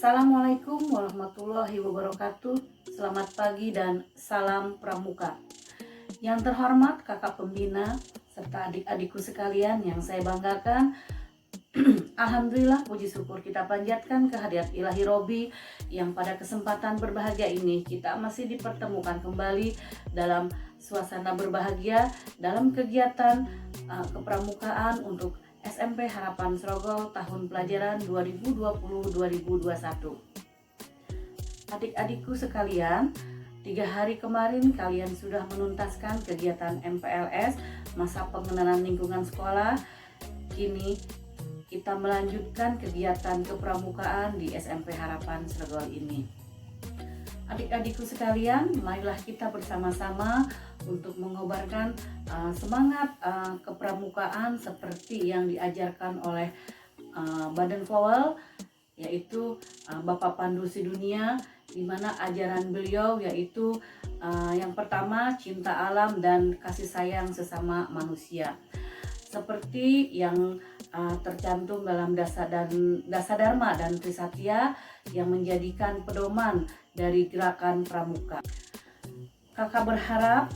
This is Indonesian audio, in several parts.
Assalamualaikum warahmatullahi wabarakatuh. Selamat pagi dan salam pramuka. Yang terhormat kakak pembina serta adik-adikku sekalian yang saya banggakan, alhamdulillah puji syukur kita panjatkan kehadirat Ilahi Robi yang pada kesempatan berbahagia ini kita masih dipertemukan kembali dalam suasana berbahagia dalam kegiatan kepramukaan untuk SMP Harapan Srogol tahun pelajaran 2020-2021. Adik-adikku sekalian, 3 hari kemarin kalian sudah menuntaskan kegiatan MPLS masa pengenalan lingkungan sekolah. Kini kita melanjutkan kegiatan kepramukaan di SMP Harapan Srogol ini. Adik-adikku sekalian, marilah kita bersama-sama untuk mengobarkan semangat kepramukaan seperti yang diajarkan oleh Baden Powell, yaitu Bapak Pandu Sidunia, di mana ajaran beliau yaitu yang pertama cinta alam dan kasih sayang sesama manusia. Seperti yang tercantum dalam Dasadharma dan Trisatya yang menjadikan pedoman dari gerakan pramuka. Kakak berharap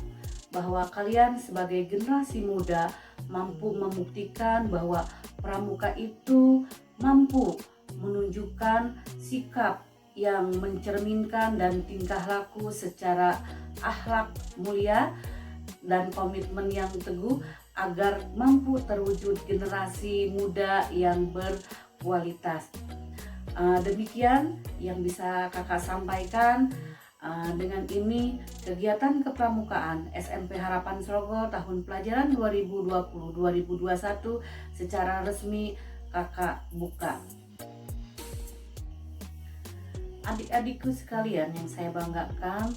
bahwa kalian sebagai generasi muda mampu membuktikan bahwa pramuka itu mampu menunjukkan sikap yang mencerminkan dan tingkah laku secara akhlak mulia dan komitmen yang teguh agar mampu terwujud generasi muda yang berkualitas. Demikian yang bisa kakak sampaikan. Dengan ini kegiatan kepramukaan SMP Harapan Srogol tahun pelajaran 2020-2021 secara resmi kakak buka. Adik-adikku sekalian yang saya banggakan,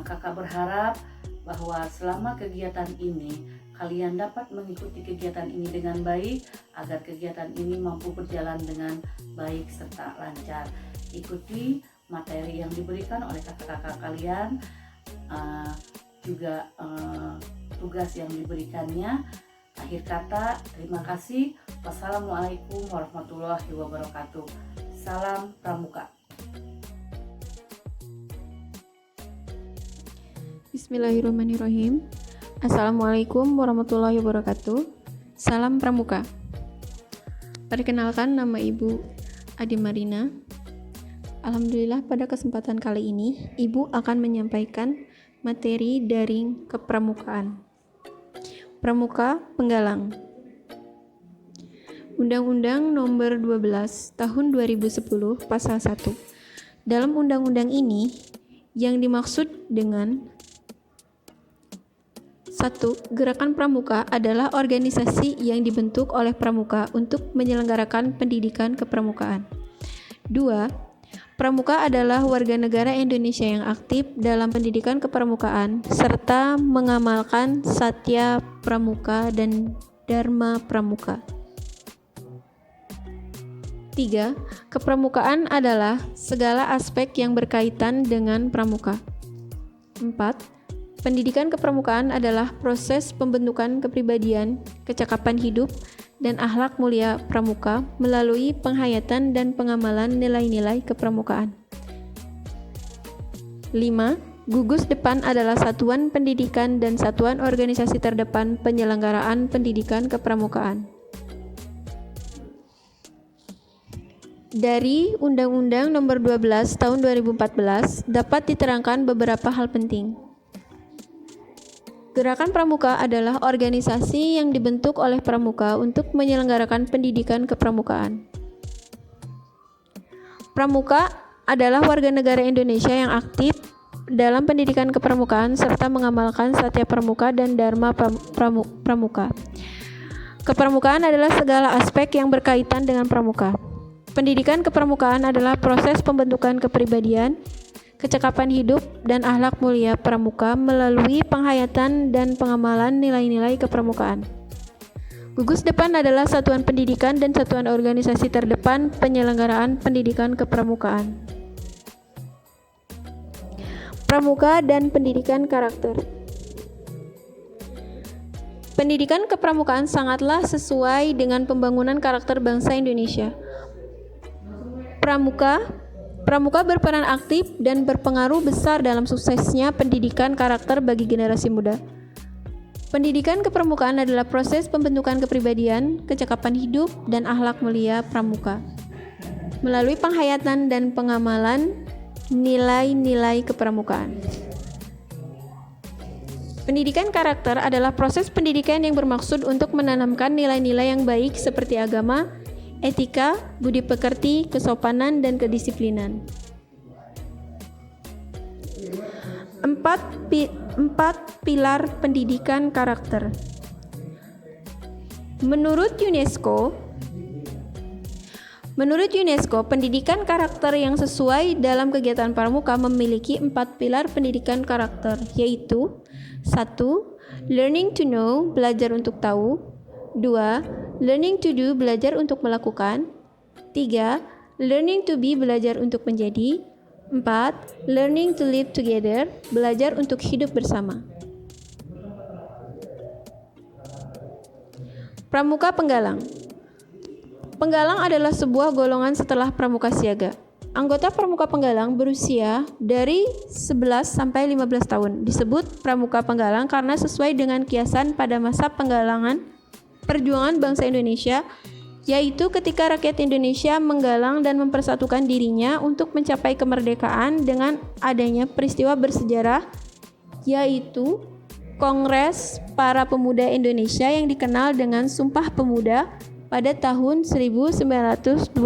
kakak berharap bahwa selama kegiatan ini kalian dapat mengikuti kegiatan ini dengan baik agar kegiatan ini mampu berjalan dengan baik serta lancar. Ikuti materi yang diberikan oleh kakak-kakak kalian, juga tugas yang diberikannya. Akhir kata, terima kasih. Wassalamualaikum warahmatullahi wabarakatuh. Salam pramuka. Bismillahirrahmanirrahim. Assalamualaikum warahmatullahi wabarakatuh. Salam pramuka. Perkenalkan, nama Ibu Adi Marina. Alhamdulillah pada kesempatan kali ini Ibu akan menyampaikan materi daring kepramukaan. Pramuka Penggalang. Undang-Undang Nomor 12 Tahun 2010 Pasal 1. Dalam undang-undang ini yang dimaksud dengan 1. Gerakan Pramuka adalah organisasi yang dibentuk oleh pramuka untuk menyelenggarakan pendidikan kepramukaan. 2. Pramuka adalah warga negara Indonesia yang aktif dalam pendidikan kepramukaan serta mengamalkan Satya Pramuka dan Dharma Pramuka. 3. Kepramukaan adalah segala aspek yang berkaitan dengan pramuka. 4. Pendidikan kepramukaan adalah proses pembentukan kepribadian, kecakapan hidup, dan akhlak mulia pramuka melalui penghayatan dan pengamalan nilai-nilai kepramukaan. 5. Gugus Depan adalah satuan pendidikan dan satuan organisasi terdepan penyelenggaraan pendidikan kepramukaan. Dari Undang-Undang Nomor 12 Tahun 2014 dapat diterangkan beberapa hal penting. Gerakan Pramuka adalah organisasi yang dibentuk oleh pramuka untuk menyelenggarakan pendidikan kepramukaan. Pramuka adalah warga negara Indonesia yang aktif dalam pendidikan kepramukaan serta mengamalkan Satya Pramuka dan Dharma Pramuka. Kepramukaan adalah segala aspek yang berkaitan dengan pramuka. Pendidikan kepramukaan adalah proses pembentukan kepribadian, kecakapan hidup, dan akhlak mulia pramuka melalui penghayatan dan pengamalan nilai-nilai kepramukaan. Gugus Depan adalah satuan pendidikan dan satuan organisasi terdepan penyelenggaraan pendidikan kepramukaan. Pramuka dan pendidikan karakter. Pendidikan kepramukaan sangatlah sesuai dengan pembangunan karakter bangsa Indonesia. Pramuka Pramuka berperan aktif dan berpengaruh besar dalam suksesnya pendidikan karakter bagi generasi muda. Pendidikan kepramukaan adalah proses pembentukan kepribadian, kecakapan hidup, dan akhlak mulia pramuka. Melalui penghayatan dan pengamalan nilai-nilai kepramukaan. Pendidikan karakter adalah proses pendidikan yang bermaksud untuk menanamkan nilai-nilai yang baik seperti agama, etika, budi pekerti, kesopanan, dan kedisiplinan. Empat pilar pendidikan karakter. Menurut UNESCO, pendidikan karakter yang sesuai dalam kegiatan pramuka memiliki 4 pilar pendidikan karakter, yaitu 1. Learning to know, belajar untuk tahu. 2. Learning to do, belajar untuk melakukan. 3. Learning to be, belajar untuk menjadi. 4. Learning to live together, belajar untuk hidup bersama. Pramuka Penggalang. Penggalang adalah sebuah golongan setelah pramuka siaga. Anggota pramuka penggalang berusia dari 11 sampai 15 tahun. Disebut pramuka penggalang karena sesuai dengan kiasan pada masa penggalangan perjuangan bangsa Indonesia, yaitu ketika rakyat Indonesia menggalang dan mempersatukan dirinya untuk mencapai kemerdekaan dengan adanya peristiwa bersejarah, yaitu Kongres Para Pemuda Indonesia yang dikenal dengan Sumpah Pemuda pada tahun 1928.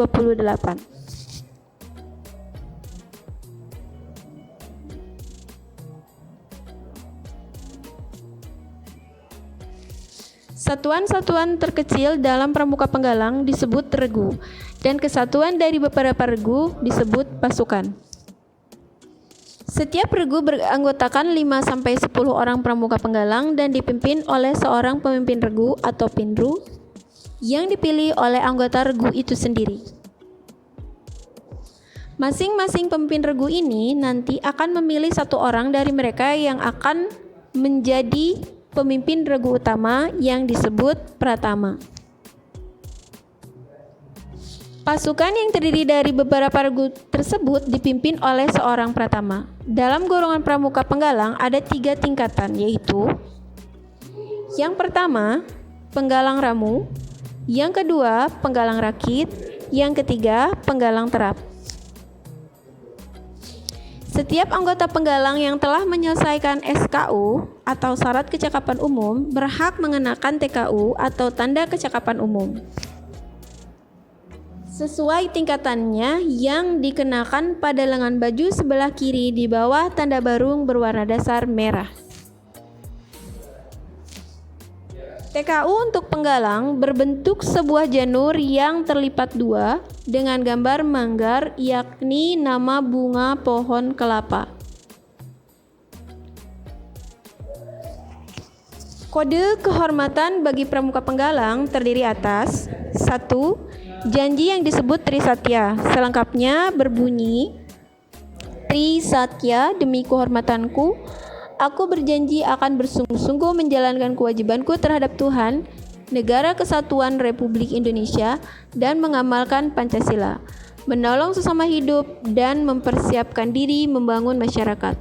Satuan-satuan terkecil dalam pramuka penggalang disebut regu, dan kesatuan dari beberapa regu disebut pasukan. Setiap regu beranggotakan 5-10 orang pramuka penggalang dan dipimpin oleh seorang pemimpin regu atau pinru yang dipilih oleh anggota regu itu sendiri. Masing-masing pemimpin regu ini nanti akan memilih satu orang dari mereka yang akan menjadi pemimpin regu utama yang disebut pratama. Pasukan yang terdiri dari beberapa regu tersebut dipimpin oleh seorang pratama. Dalam golongan pramuka penggalang ada 3 tingkatan, yaitu yang pertama, penggalang ramu, yang kedua, penggalang rakit, yang ketiga, penggalang terap. Setiap anggota penggalang yang telah menyelesaikan SKU atau syarat kecakapan umum berhak mengenakan TKU atau tanda kecakapan umum sesuai tingkatannya yang dikenakan pada lengan baju sebelah kiri di bawah tanda barung berwarna dasar merah. TKU untuk penggalang berbentuk sebuah janur yang terlipat 2 dengan gambar manggar, yakni nama bunga pohon kelapa. Kode kehormatan bagi pramuka penggalang terdiri atas 1. Janji yang disebut Trisatya. Selengkapnya berbunyi, Trisatya, demi kehormatanku, aku berjanji akan bersungguh-sungguh menjalankan kewajibanku terhadap Tuhan, Negara Kesatuan Republik Indonesia, dan mengamalkan Pancasila, menolong sesama hidup, dan mempersiapkan diri membangun masyarakat.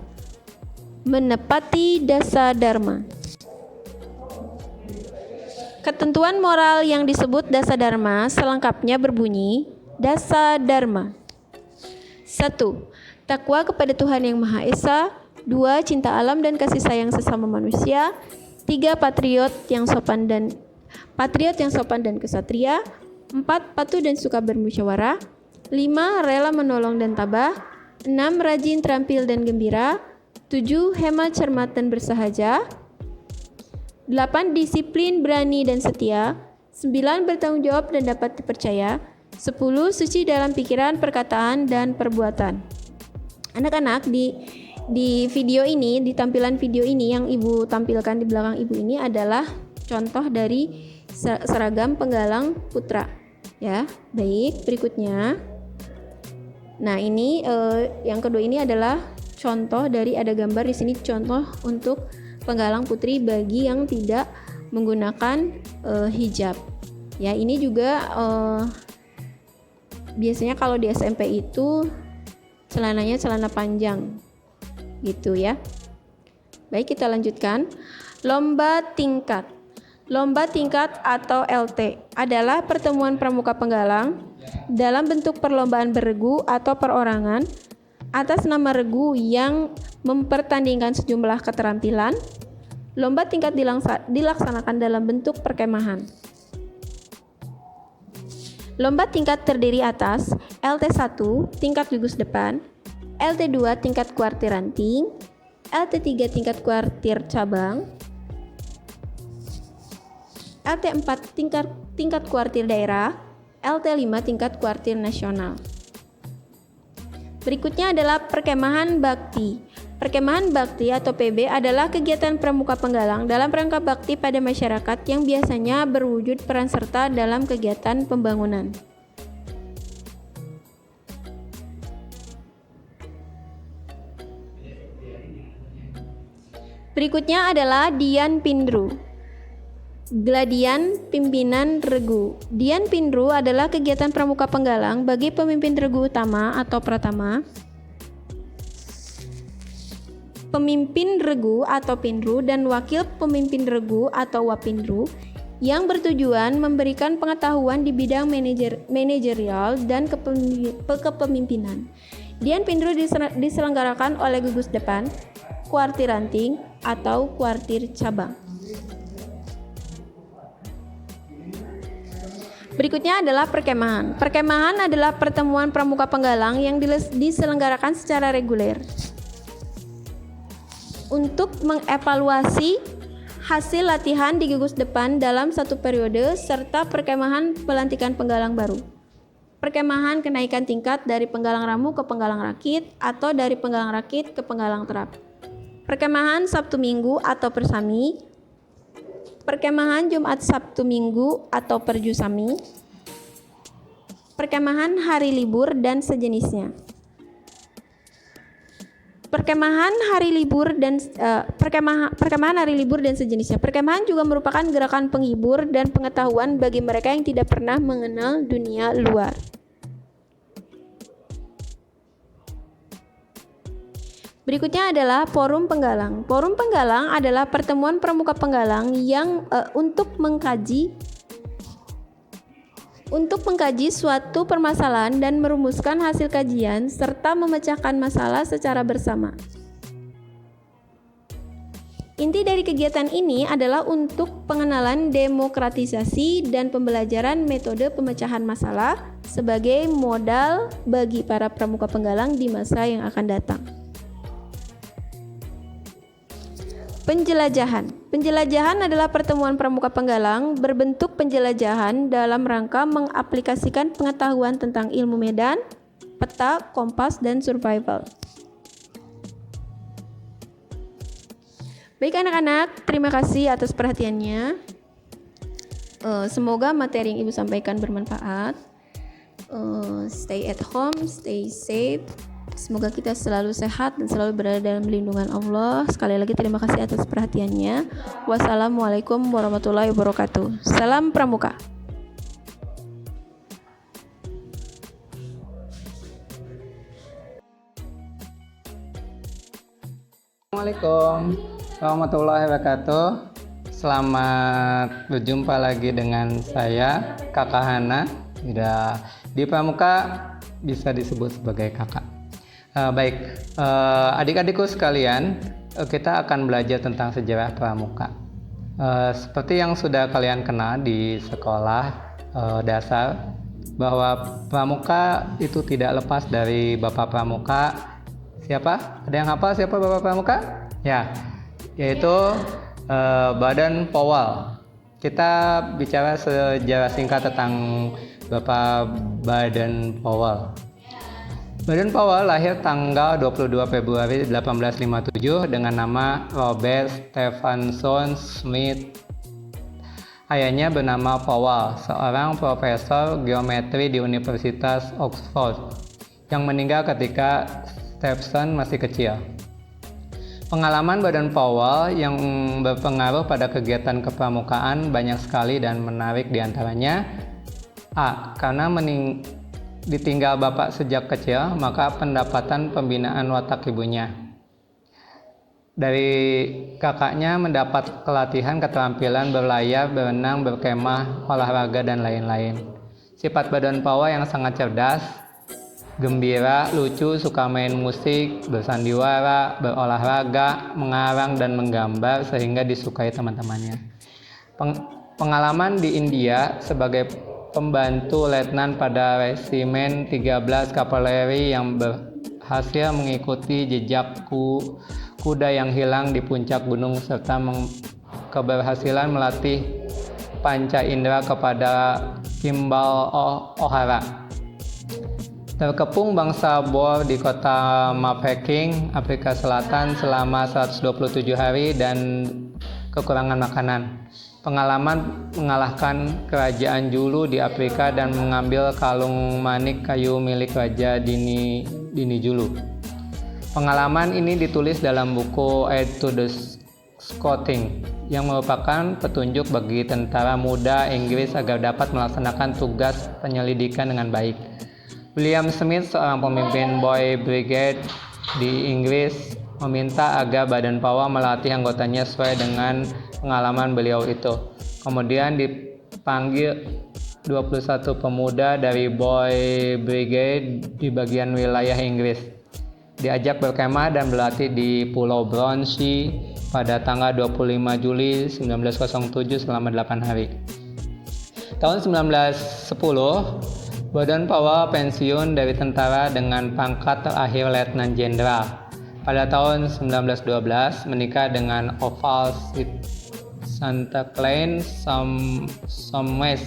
Menepati Dasa Dharma. Ketentuan moral yang disebut Dasa Dharma selengkapnya berbunyi, Dasa Dharma. 1. Takwa kepada Tuhan Yang Maha Esa. 2. Cinta alam dan kasih sayang sesama manusia. 3. Patriot yang sopan dan kesatria. 4. Patuh dan suka bermusyawarah. 5. Rela menolong dan tabah. 6. Rajin, terampil dan gembira. 7. Hemat, cermat dan bersahaja. 8. Disiplin, berani dan setia. 9. Bertanggung jawab dan dapat dipercaya. 10. Suci dalam pikiran, perkataan dan perbuatan. Anak-anak, di video ini, di tampilan video ini yang ibu tampilkan di belakang ibu ini adalah contoh dari seragam penggalang putra. Ya, baik. Berikutnya, nah ini yang kedua ini adalah contoh dari, ada gambar di sini contoh untuk penggalang putri bagi yang tidak menggunakan hijab. Ya, ini juga biasanya kalau di SMP itu celananya celana panjang. Gitu ya. Baik, kita lanjutkan. Lomba tingkat. Lomba tingkat atau LT adalah pertemuan pramuka penggalang dalam bentuk perlombaan berregu atau perorangan atas nama regu yang mempertandingkan sejumlah keterampilan. Lomba tingkat dilaksanakan dalam bentuk perkemahan. Lomba tingkat terdiri atas LT1 tingkat gugus depan, LT2 tingkat kuartir ranting, LT3 tingkat kuartir cabang, LT4 tingkat kuartir daerah, LT5 tingkat kuartir nasional. Berikutnya adalah perkemahan bakti. Perkemahan bakti atau PB adalah kegiatan pramuka penggalang dalam rangka bakti pada masyarakat yang biasanya berwujud peran serta dalam kegiatan pembangunan. Berikutnya adalah Dian Pindru. Gladian Pimpinan Regu. Dian Pindru adalah kegiatan pramuka penggalang bagi pemimpin regu utama atau pratama, pemimpin regu atau pindru, dan wakil pemimpin regu atau wapindru yang bertujuan memberikan pengetahuan di bidang manajerial dan kepemimpinan. Dian Pindru diselenggarakan oleh gugus depan, kuartir ranting, atau kuartir cabang. Berikutnya adalah perkemahan. Perkemahan adalah pertemuan pramuka penggalang yang diselenggarakan secara reguler untuk mengevaluasi hasil latihan di gugus depan dalam satu periode serta perkemahan pelantikan penggalang baru. Perkemahan kenaikan tingkat dari penggalang ramu ke penggalang rakit atau dari penggalang rakit ke penggalang terap. Perkemahan Sabtu Minggu atau persami. Perkemahan Jumat Sabtu Minggu atau perjusami. Perkemahan hari libur dan sejenisnya. Perkemahan hari libur dan sejenisnya. Perkemahan juga merupakan gerakan penghibur dan pengetahuan bagi mereka yang tidak pernah mengenal dunia luar. Berikutnya adalah forum penggalang. Forum penggalang adalah pertemuan pramuka penggalang yang untuk mengkaji suatu permasalahan dan merumuskan hasil kajian serta memecahkan masalah secara bersama. Inti dari kegiatan ini adalah untuk pengenalan demokratisasi dan pembelajaran metode pemecahan masalah sebagai modal bagi para pramuka penggalang di masa yang akan datang. Penjelajahan adalah pertemuan pramuka penggalang berbentuk penjelajahan dalam rangka mengaplikasikan pengetahuan tentang ilmu medan, peta, kompas, dan survival. Baik anak-anak, terima kasih atas perhatiannya. Semoga materi yang Ibu sampaikan bermanfaat. Stay at home, stay safe. Semoga kita selalu sehat dan selalu berada dalam lindungan Allah. Sekali lagi terima kasih atas perhatiannya. Wassalamualaikum warahmatullahi wabarakatuh. Salam Pramuka. Assalamualaikum warahmatullahi wabarakatuh. Selamat berjumpa lagi dengan saya, Kakak Hana. Di Pramuka bisa disebut sebagai kakak. Adik-adikku sekalian, kita akan belajar tentang sejarah pramuka. Seperti yang sudah kalian kenal di sekolah dasar, bahwa pramuka itu tidak lepas dari Bapak Pramuka. Siapa? Ada yang hafal siapa Bapak Pramuka? Ya, yaitu Baden Powell. Kita bicara sejarah singkat tentang Bapak Baden Powell. Baden Powell lahir tanggal 22 Februari 1857 dengan nama Robert Stephenson Smith. Ayahnya bernama Powell, seorang profesor geometri di Universitas Oxford, yang meninggal ketika Stephenson masih kecil. Pengalaman Baden Powell yang berpengaruh pada kegiatan kepramukaan banyak sekali dan menarik diantaranya: A. Karena ditinggal bapak sejak kecil, maka pendapatan pembinaan watak ibunya. Dari kakaknya mendapat pelatihan keterampilan berlayar, berenang, berkemah, olahraga, dan lain-lain. Sifat Baden Powell yang sangat cerdas, gembira, lucu, suka main musik, bersandiwara, berolahraga, mengarang, dan menggambar sehingga disukai teman-temannya. Pengalaman di India sebagai pembantu letnan pada resimen 13 kavaleri yang berhasil mengikuti jejak kuda yang hilang di puncak gunung serta keberhasilan melatih panca indera kepada Kimball O'Hara. Terkepung bangsa Boer di kota Mafeking, Afrika Selatan selama 127 hari dan kekurangan makanan. Pengalaman mengalahkan kerajaan Julu di Afrika dan mengambil kalung manik kayu milik Raja Dini Julu. Pengalaman ini ditulis dalam buku Aid to the Scouting yang merupakan petunjuk bagi tentara muda Inggris agar dapat melaksanakan tugas penyelidikan dengan baik. William Smith, seorang pemimpin Boy Brigade di Inggris, meminta agar Baden Powell melatih anggotanya sesuai dengan pengalaman beliau itu. Kemudian dipanggil 21 pemuda dari Boy Brigade di bagian wilayah Inggris. Diajak berkemah dan berlatih di Pulau Bronsey pada tanggal 25 Juli 1907 selama 8 hari. Tahun 1910, Baden Powell pensiun dari tentara dengan pangkat terakhir Letnan Jenderal. Pada tahun 1912 menikah dengan Oval Santa Klein Sommes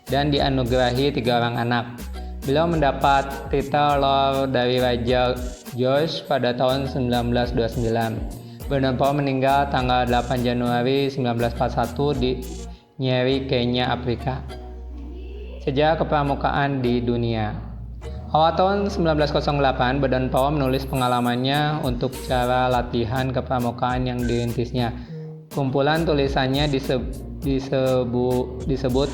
dan dianugerahi 3 orang anak. Beliau mendapat titel Lord dari Raja George pada tahun 1929. Baden Powell meninggal tanggal 8 Januari 1941 di Nyeri, Kenya, Afrika. Sejarah kepramukaan di dunia. Awal tahun 1908, Baden Powell menulis pengalamannya untuk cara latihan kepramukaan yang dirintisnya. Kumpulan tulisannya disebut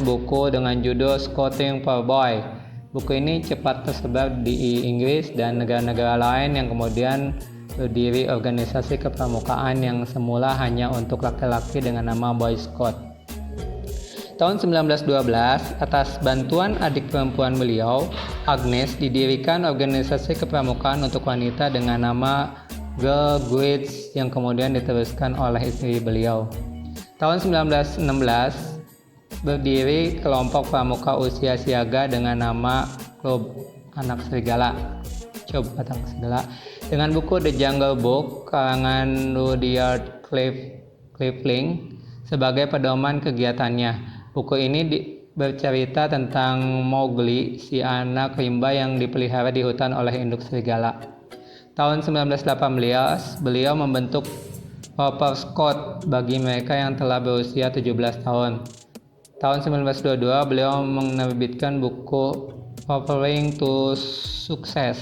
buku dengan judul Scouting for Boy. Buku ini cepat tersebar di Inggris dan negara-negara lain yang kemudian berdiri organisasi kepramukaan yang semula hanya untuk laki-laki dengan nama Boy Scout. Tahun 1912, atas bantuan adik perempuan beliau, Agnes, didirikan organisasi kepramukaan untuk wanita dengan nama Girl Guides yang kemudian diteruskan oleh istri beliau. Tahun 1916, berdiri kelompok pramuka usia siaga dengan nama Klub Anak Serigala. Dengan buku The Jungle Book karangan Rudyard Kipling sebagai pedoman kegiatannya. Buku ini bercerita tentang Mowgli, si anak rimba yang dipelihara di hutan oleh induk serigala. Tahun 1918, beliau membentuk Roper Scout bagi mereka yang telah berusia 17 tahun. Tahun 1922, beliau menerbitkan buku Rovering to Success,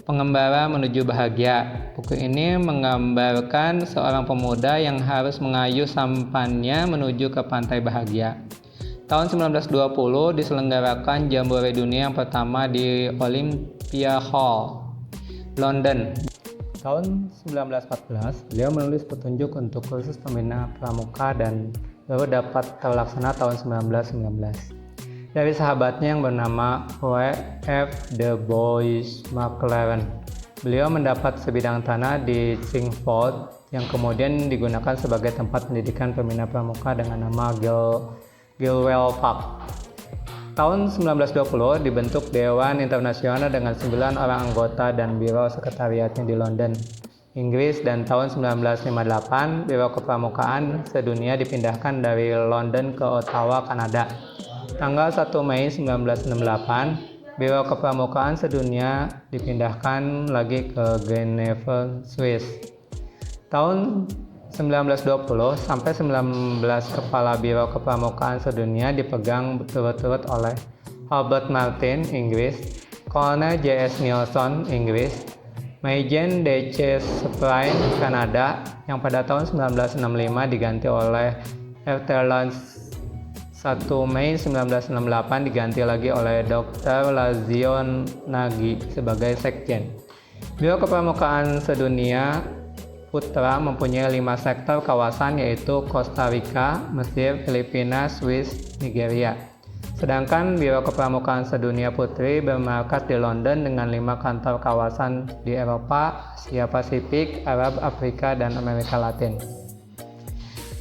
Pengembara Menuju Bahagia. Buku ini menggambarkan seorang pemuda yang harus mengayuh sampannya menuju ke pantai bahagia. Tahun 1920 diselenggarakan Jambore Dunia yang pertama di Olympia Hall, London. Tahun 1914, beliau menulis petunjuk untuk kursus pembina pramuka dan baru dapat terlaksana tahun 1919. Dari sahabatnya yang bernama W.F. Du Bois McLaren. Beliau mendapat sebidang tanah di Chingford yang kemudian digunakan sebagai tempat pendidikan pembina pramuka dengan nama Gilwell Park. Tahun 1920 dibentuk Dewan Internasional dengan 9 orang anggota dan biro sekretariatnya di London, Inggris, dan tahun 1958 Biro Kepramukaan Sedunia dipindahkan dari London ke Ottawa, Kanada. Tanggal 1 Mei 1968, Biro Kepramukaan Sedunia dipindahkan lagi ke Geneva, Swiss. Tahun 1920 sampai 19 kepala Biro Kepramukaan Sedunia dipegang berturut-turut oleh Albert Martin, Inggris, Colonel J.S. Neilson, Inggris, Majen D.C. Spryne, Kanada, yang pada tahun 1965 diganti oleh Lieutenant 1 Mei 1968 diganti lagi oleh Dr. Lazio Nagy sebagai sekjen. Biro Kepramukaan Sedunia Putra mempunyai 5 sektor kawasan, yaitu Costa Rica, Mesir, Filipina, Swiss, Nigeria. Sedangkan Biro Kepramukaan Sedunia Putri bermarkas di London dengan 5 kantor kawasan di Eropa, Asia Pasifik, Arab, Afrika, dan Amerika Latin.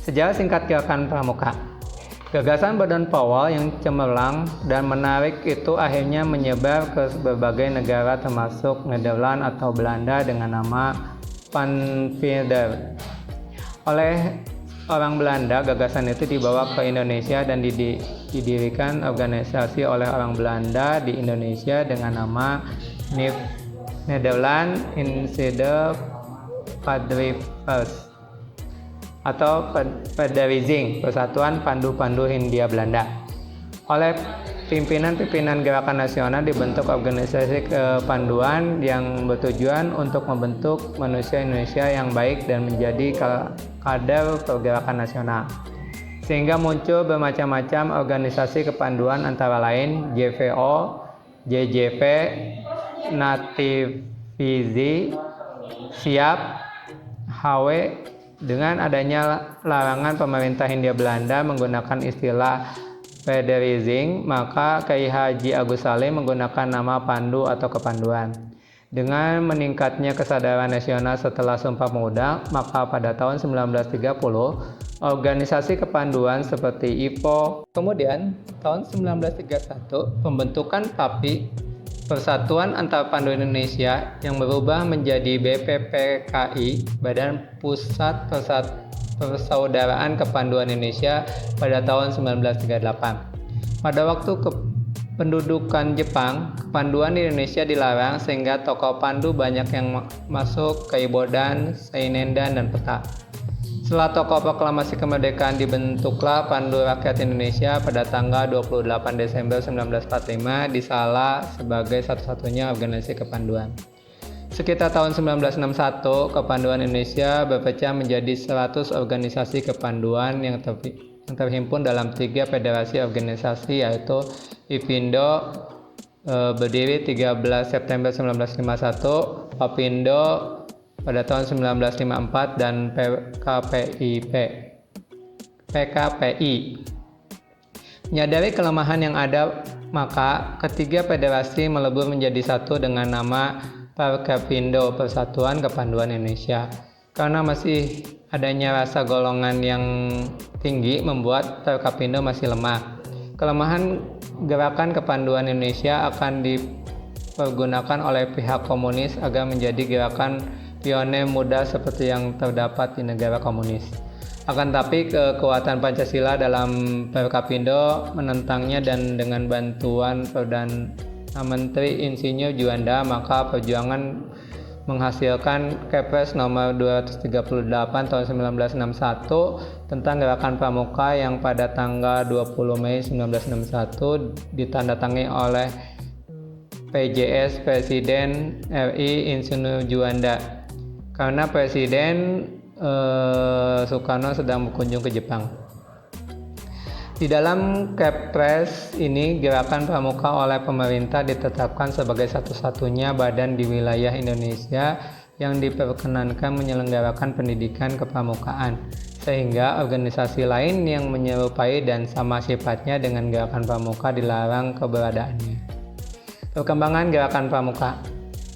Sejarah singkat gerakan pramuka. Gagasan Baden Powell yang cemerlang dan menarik itu akhirnya menyebar ke berbagai negara termasuk Nederland atau Belanda dengan nama Panvinder. Oleh orang Belanda, gagasan itu dibawa ke Indonesia dan didirikan organisasi oleh orang Belanda di Indonesia dengan nama Nederland Insider Padrivers atau Pederizing, Persatuan Pandu-Pandu Hindia Belanda. Oleh pimpinan-pimpinan gerakan nasional dibentuk organisasi kepanduan yang bertujuan untuk membentuk manusia Indonesia yang baik dan menjadi kader pergerakan nasional. Sehingga muncul bermacam-macam organisasi kepanduan antara lain JVO, JJP, Nativizi, Siap, HW. Dengan adanya larangan pemerintah Hindia Belanda menggunakan istilah Pederizing, maka Kiai Haji Agus Salim menggunakan nama Pandu atau Kepanduan. Dengan meningkatnya kesadaran nasional setelah Sumpah Pemuda, maka pada tahun 1930, organisasi kepanduan seperti IPO, kemudian tahun 1931, pembentukan PAPI, Persatuan Antar Pandu Indonesia, yang berubah menjadi BPPKI, Badan Pusat Persaudaraan Kepanduan Indonesia pada tahun 1938. Pada waktu pendudukan Jepang, kepanduan di Indonesia dilarang sehingga tokoh pandu banyak yang masuk ke Ibodan, Sainendan, dan Peta. Setelah tokoh proklamasi kemerdekaan dibentuklah Pandu Rakyat Indonesia pada tanggal 28 Desember 1945 di Salah sebagai satu-satunya organisasi kepanduan. Sekitar tahun 1961, kepanduan Indonesia berpecah menjadi 100 organisasi kepanduan yang terhimpun dalam 3 federasi organisasi, yaitu IPINDO berdiri 13 September 1951, PAPINDO pada tahun 1954, dan PKPI. Menyadari kelemahan yang ada, maka ketiga federasi melebur menjadi satu dengan nama Perkapindo, Persatuan Kepanduan Indonesia. Karena masih adanya rasa golongan yang tinggi membuat Perkapindo masih lemah. Kelemahan gerakan kepanduan Indonesia akan dipergunakan oleh pihak komunis agar menjadi gerakan pionir muda seperti yang terdapat di negara komunis. Akan tapi kekuatan Pancasila dalam Perkapindo menentangnya, dan dengan bantuan Perdana Menteri Insinyur Juanda, maka perjuangan menghasilkan Kepres nomor 238 tahun 1961 tentang gerakan pramuka yang pada tanggal 20 Mei 1961 ditandatangani oleh PJS Presiden RI Insinyur Juanda. Karena Presiden Soekarno sedang berkunjung ke Jepang. Di dalam Kepres ini, gerakan pramuka oleh pemerintah ditetapkan sebagai satu-satunya badan di wilayah Indonesia yang diperkenankan menyelenggarakan pendidikan kepramukaan, sehingga organisasi lain yang menyerupai dan sama sifatnya dengan gerakan pramuka dilarang keberadaannya. Perkembangan gerakan pramuka.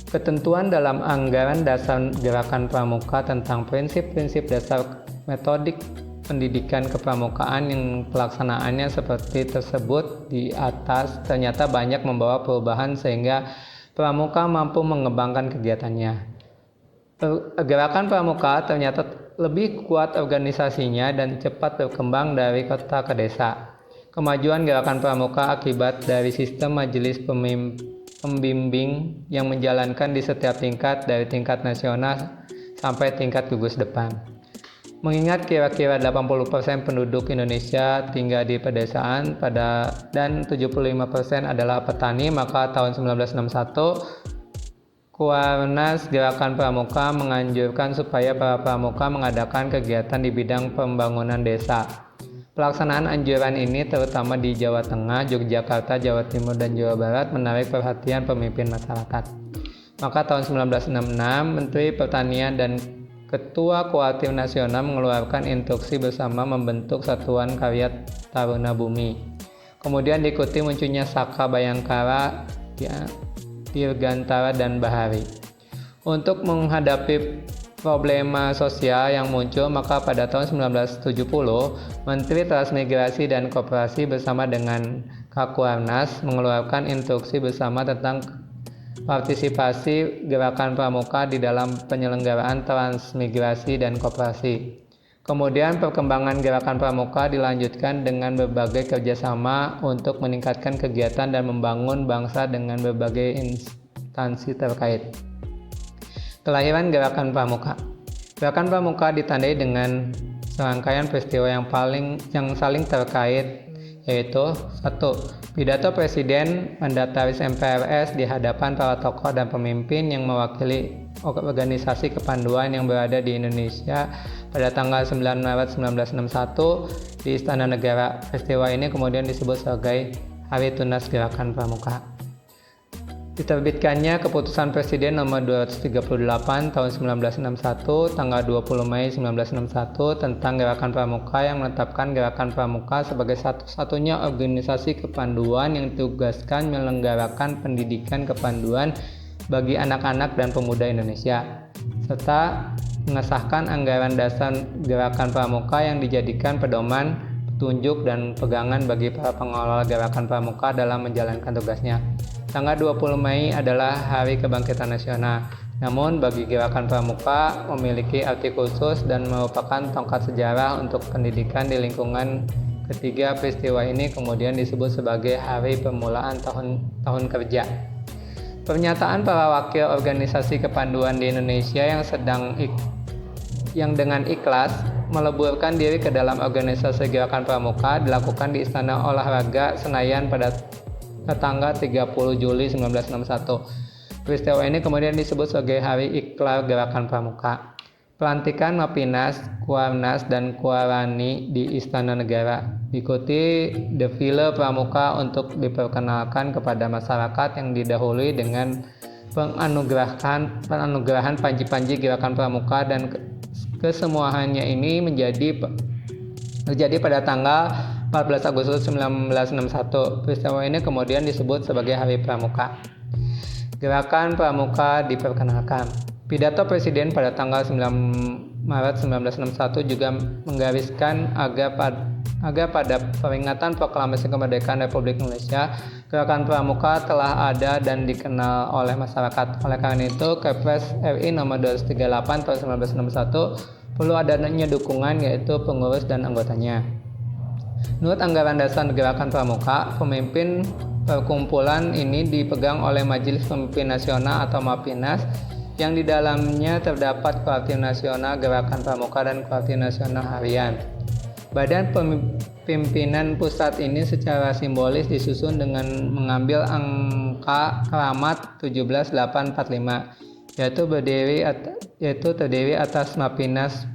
Ketentuan dalam anggaran dasar gerakan pramuka tentang prinsip-prinsip dasar metodik pendidikan kepramukaan yang pelaksanaannya seperti tersebut di atas ternyata banyak membawa perubahan sehingga pramuka mampu mengembangkan kegiatannya. Gerakan pramuka ternyata lebih kuat organisasinya dan cepat berkembang dari kota ke desa. Kemajuan gerakan pramuka akibat dari sistem majelis pembimbing yang menjalankan di setiap tingkat dari tingkat nasional sampai tingkat gugus depan. Mengingat kira-kira 80% penduduk Indonesia tinggal di pedesaan dan 75% adalah petani, maka tahun 1961 Kuarnas Gerakan Pramuka menganjurkan supaya para pramuka mengadakan kegiatan di bidang pembangunan desa. Pelaksanaan anjuran ini terutama di Jawa Tengah, Yogyakarta, Jawa Timur, dan Jawa Barat menarik perhatian pemimpin masyarakat. Maka tahun 1966, Menteri Pertanian dan Ketua Kooperatif Nasional mengeluarkan instruksi bersama membentuk Satuan Karya Taruna Bumi. Kemudian diikuti munculnya Saka, Bayangkara, Dirgantara, dan Bahari. Untuk menghadapi problema sosial yang muncul, maka pada tahun 1970, Menteri Transmigrasi dan Koperasi bersama dengan Kakwarnas mengeluarkan instruksi bersama tentang partisipasi gerakan pramuka di dalam penyelenggaraan transmigrasi dan koperasi. Kemudian perkembangan gerakan pramuka dilanjutkan dengan berbagai kerjasama untuk meningkatkan kegiatan dan membangun bangsa dengan berbagai instansi terkait. Kelahiran Gerakan Pramuka. Gerakan Pramuka ditandai dengan serangkaian peristiwa yang saling terkait, yaitu 1. Pidato Presiden Mandataris MPRS di hadapan para tokoh dan pemimpin yang mewakili organisasi kepanduan yang berada di Indonesia pada tanggal 9 Maret 1961 di Istana Negara. Peristiwa ini kemudian disebut sebagai Hari Tunas Gerakan Pramuka. Diterbitkannya Keputusan Presiden nomor 238 tahun 1961 tanggal 20 Mei 1961 tentang Gerakan Pramuka yang menetapkan Gerakan Pramuka sebagai satu-satunya organisasi kepanduan yang ditugaskan menyelenggarakan pendidikan kepanduan bagi anak-anak dan pemuda Indonesia, serta mengesahkan anggaran dasar Gerakan Pramuka yang dijadikan pedoman, petunjuk, dan pegangan bagi para pengelola Gerakan Pramuka dalam menjalankan tugasnya. Tanggal 20 Mei adalah Hari Kebangkitan Nasional. Namun bagi Gerakan Pramuka memiliki arti khusus dan merupakan tongkat sejarah untuk pendidikan di lingkungan. Ketiga peristiwa ini kemudian disebut sebagai Hari Permulaan Tahun Kerja. Pernyataan para wakil organisasi kepanduan di Indonesia yang dengan ikhlas meleburkan diri ke dalam organisasi Gerakan Pramuka dilakukan di Istana Olahraga Senayan pada tanggal 30 Juli 1961. Peristiwa ini kemudian disebut sebagai Hari Ikrar Gerakan Pramuka. Pelantikan Mapinas, Kuarnas, dan Kuarani di Istana Negara. Diikuti defile pramuka untuk diperkenalkan kepada masyarakat yang didahului dengan penganugerahan panji-panji Gerakan Pramuka, dan kesemuaannya ini terjadi pada tanggal 14 Agustus 1961. Peristiwa ini kemudian disebut sebagai Hari Pramuka. Gerakan Pramuka diperkenalkan. Pidato Presiden pada tanggal 9 Maret 1961 juga menggariskan agar pada peringatan Proklamasi Kemerdekaan Republik Indonesia, Gerakan Pramuka telah ada dan dikenal oleh masyarakat. Oleh karena itu, Kepres RI nomor 238 tahun 1961 perlu adanya dukungan, yaitu pengurus dan anggotanya. Menurut anggaran dasar Gerakan Pramuka, pemimpin perkumpulan ini dipegang oleh Majelis Pemimpin Nasional atau Mapinas, yang di dalamnya terdapat Kooperatif Nasional Gerakan Pramuka dan Kooperatif Nasional Harian. Badan pimpinan pusat ini secara simbolis disusun dengan mengambil angka keramat 17845, yaitu terdiri atas Mapinas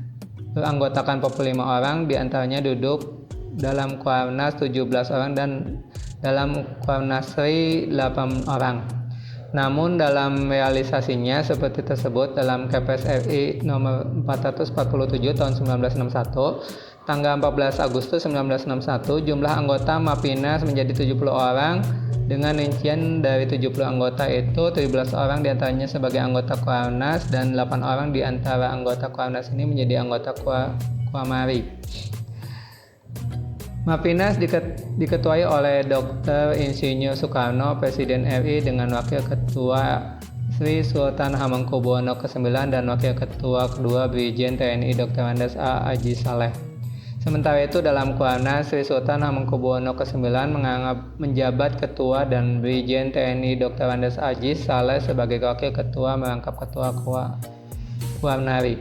beranggotakan 45 orang, diantaranya duduk dalam Kuarnas 17 orang dan dalam Kuarnasri 8 orang. Namun dalam realisasinya seperti tersebut dalam Kepres RI nomor 447 tahun 1961 tanggal 14 Agustus 1961 jumlah anggota Mapinas menjadi 70 orang. Dengan rincian dari 70 anggota itu 17 orang diantaranya sebagai anggota Kuarnas dan 8 orang diantara anggota Kuarnas ini menjadi anggota Kuamari. Mapinas diketuai oleh Dr. Insinyur Soekarno, Presiden RI, dengan Wakil Ketua Sri Sultan Hamengkubuwono ke-9 dan Wakil Ketua kedua Brigjen TNI Dr. Andes A. Aji Saleh. Sementara itu dalam Kuarnas, Sri Sultan Hamengkubuwono ke-9 menjabat Ketua dan Brigjen TNI Dr. Andes Aji Saleh sebagai Wakil Ketua merangkap Ketua Kuarnari.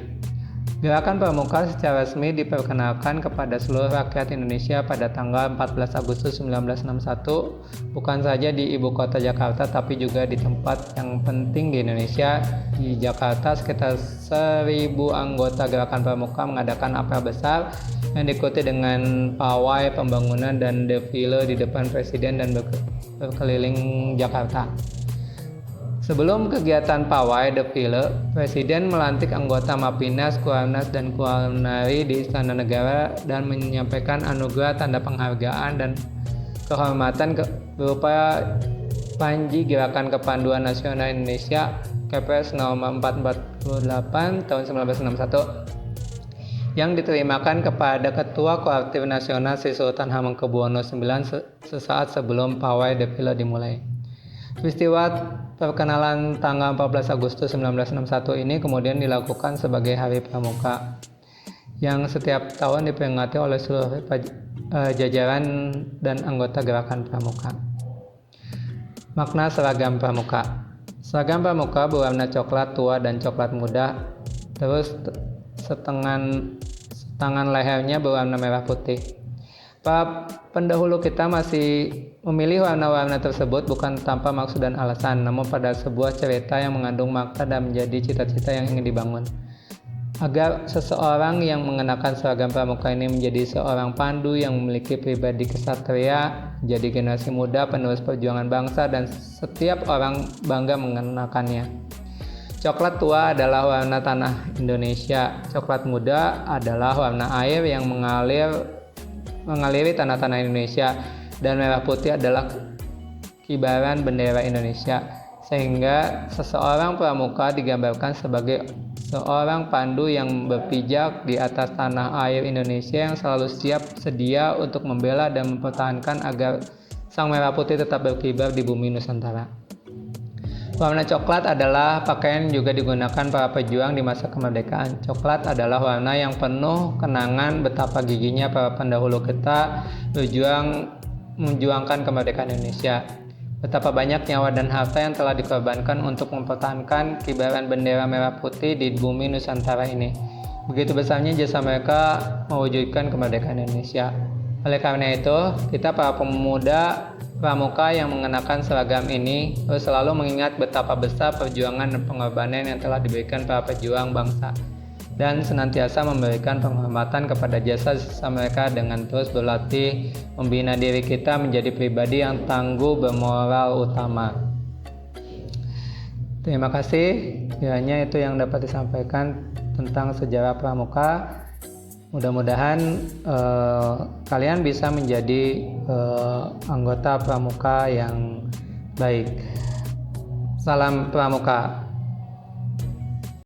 Gerakan Pramuka secara resmi diperkenalkan kepada seluruh rakyat Indonesia pada tanggal 14 Agustus 1961, bukan saja di ibu kota Jakarta tapi juga di tempat yang penting di Indonesia. Di Jakarta, sekitar 1.000 anggota Gerakan Pramuka mengadakan apel besar yang diikuti dengan pawai pembangunan dan defile di depan Presiden dan berkeliling Jakarta. Sebelum kegiatan pawai defile, Presiden melantik anggota Mapines, Kuarnas, dan Kuarnari di Istana Negara dan menyampaikan anugerah tanda penghargaan dan kehormatan berupa Panji Gerakan Kepanduan Nasional Indonesia Kepres nomor 448 tahun 1961 yang diterimakan kepada Ketua Kooperatif Nasional Sri Sultan Hamengkubuwono IX sesaat sebelum pawai defile dimulai. Peristiwa perkenalan tanggal 14 Agustus 1961 ini kemudian dilakukan sebagai Hari Pramuka yang setiap tahun diperingati oleh seluruh jajaran dan anggota Gerakan Pramuka. Makna seragam Pramuka. Seragam Pramuka berwarna coklat tua dan coklat muda, terus tangan lehernya berwarna merah putih. Para pendahulu kita masih memilih warna-warna tersebut bukan tanpa maksud dan alasan, namun pada sebuah cerita yang mengandung makna dan menjadi cita-cita yang ingin dibangun. Agar seseorang yang mengenakan seragam pramuka ini menjadi seorang pandu yang memiliki pribadi kesatria, menjadi generasi muda penerus perjuangan bangsa dan setiap orang bangga mengenakannya. Coklat tua adalah warna tanah Indonesia, coklat muda adalah warna air yang mengaliri tanah-tanah Indonesia, dan merah putih adalah kibaran bendera Indonesia, sehingga seseorang pramuka digambarkan sebagai seorang pandu yang berpijak di atas tanah air Indonesia yang selalu siap sedia untuk membela dan mempertahankan agar sang merah putih tetap berkibar di bumi Nusantara. Warna coklat adalah pakaian yang juga digunakan para pejuang di masa kemerdekaan. Coklat adalah warna yang penuh kenangan betapa giginya para pendahulu kita memjuangkan kemerdekaan Indonesia. Betapa banyak nyawa dan harta yang telah dikorbankan untuk mempertahankan kibaran bendera merah putih di bumi Nusantara ini. Begitu besarnya jasa mereka mewujudkan kemerdekaan Indonesia. Oleh karena itu, kita para pemuda pramuka yang mengenakan seragam ini harus selalu mengingat betapa besar perjuangan dan pengorbanan yang telah diberikan para pejuang bangsa, dan senantiasa memberikan penghormatan kepada jasa mereka dengan terus berlatih membina diri kita menjadi pribadi yang tangguh bermoral utama. Terima kasih. Kiranya itu yang dapat disampaikan tentang sejarah pramuka. Mudah-mudahan kalian bisa menjadi anggota pramuka yang baik. Salam pramuka.